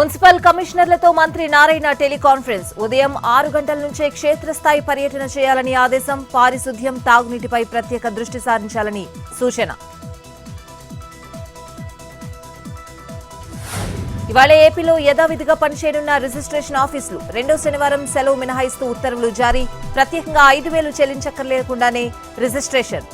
Municipal కమిషనర్లతో మంత్రి Narayana teleconference. ఉదయం 6 గంటల నుంచే క్షేత్రస్థాయి పర్యటన చేయాలని ఆదేశం. పారిశుద్ధ్యం, తాగునీటిపై ప్రత్యేక దృష్టి సారించాలని సూచన. ఇవాళ ఏపీలో యథావిధిగా పనిచేయనున్న రిజిస్ట్రేషన్ ఆఫీసులు. రెండో శనివారం సెలవు మినహాయిస్తూ ఉత్తర్వులు జారీ. ప్రత్యేకంగా 5,000 చెల్లించక్కర్లేకుండానే రిజిస్ట్రేషన్.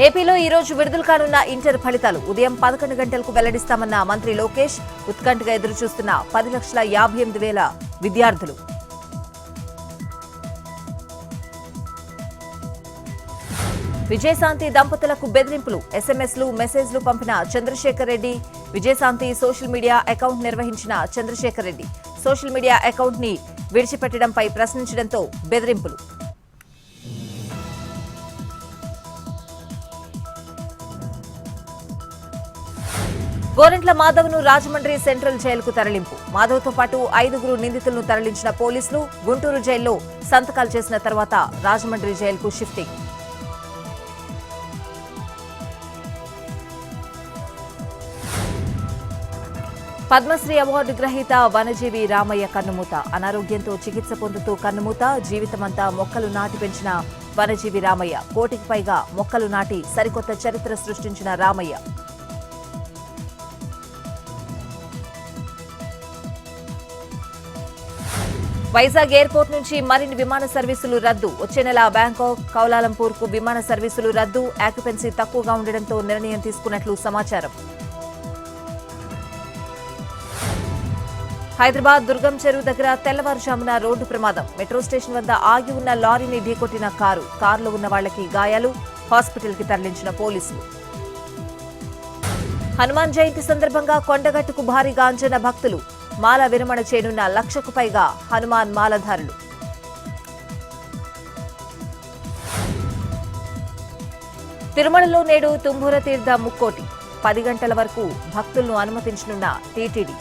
ఏపీలో ఈ రోజు విడుదల కానున్న ఇంటర్ ఫలితాలు ఉదయం 11 గంటలకు వెల్లడిస్తామన్న మంత్రి లోకేష్. ఉత్కంఠగా ఎదురుచూస్తున్న 10,58,000 విద్యార్థులు. విజయశాంతి దంపతులకు బెదిరింపులు. ఎస్ఎంఎస్లు, మెసేజ్లు పంపిన Chandrashekar Reddy. Vijayashanti social media account నిర్వహించిన Chandrashekar Reddy social media account ని విడిచిపెట్టడంపై ప్రశ్నించడంతో బెదిరింపులు. గోరంట్ల మాధవ్ను రాజమండ్రి సెంట్రల్ జైలుకు తరలింపు. మాధవ్తో పాటు 5 నిందితులను తరలించిన పోలీసులు. గుంటూరు జైల్లో సంతకాలు చేసిన తర్వాత రాజమండ్రి జైలుకు షిఫ్టింగ్. పద్మశ్రీ అవార్డు గ్రహీత వనజీవి రామయ్య కన్నుమూత. అనారోగ్యంతో చికిత్స పొందుతూ కన్నుమూత. జీవితమంతా మొక్కలు నాటి పెంచిన వనజీవి రామయ్య. 1 కోటికి పైగా మొక్కలు నాటి సరికొత్త చరిత్ర సృష్టించిన రామయ్య. వైజాగ్ ఎయిర్పోర్ట్ నుంచి మరిన్ని విమాన సర్వీసులు రద్దు. వచ్చే నెల బ్యాంకాక్, కౌలాలంపూర్కు విమాన సర్వీసులు రద్దు. ఆక్యుపెన్సీ తక్కువగా ఉండడంతో నిర్ణయం తీసుకున్నట్లు సమాచారం. హైదరాబాద్ దుర్గం చెరువు దగ్గర తెల్లవారుజామున రోడ్డు ప్రమాదం. మెట్రో స్టేషన్ వద్ద ఆగి ఉన్న లారీని ఢీకొట్టిన కారులో ఉన్న వాళ్లకి గాయాలు. హాస్పిటల్కి తరలించిన పోలీసులు. హనుమాన్ జయంతి సందర్భంగా కొండగట్టుకు భారీగా అంజన భక్తులు. మాల విరమణ చేయనున్న 1,00,000కు పైగా హనుమాన్ మాలధారులు. తిరుమలలో నేడు తుంబుర తీర్థ ముక్కోటి. 10 గంటల వరకు భక్తులను అనుమతించనున్న టీటీడీ.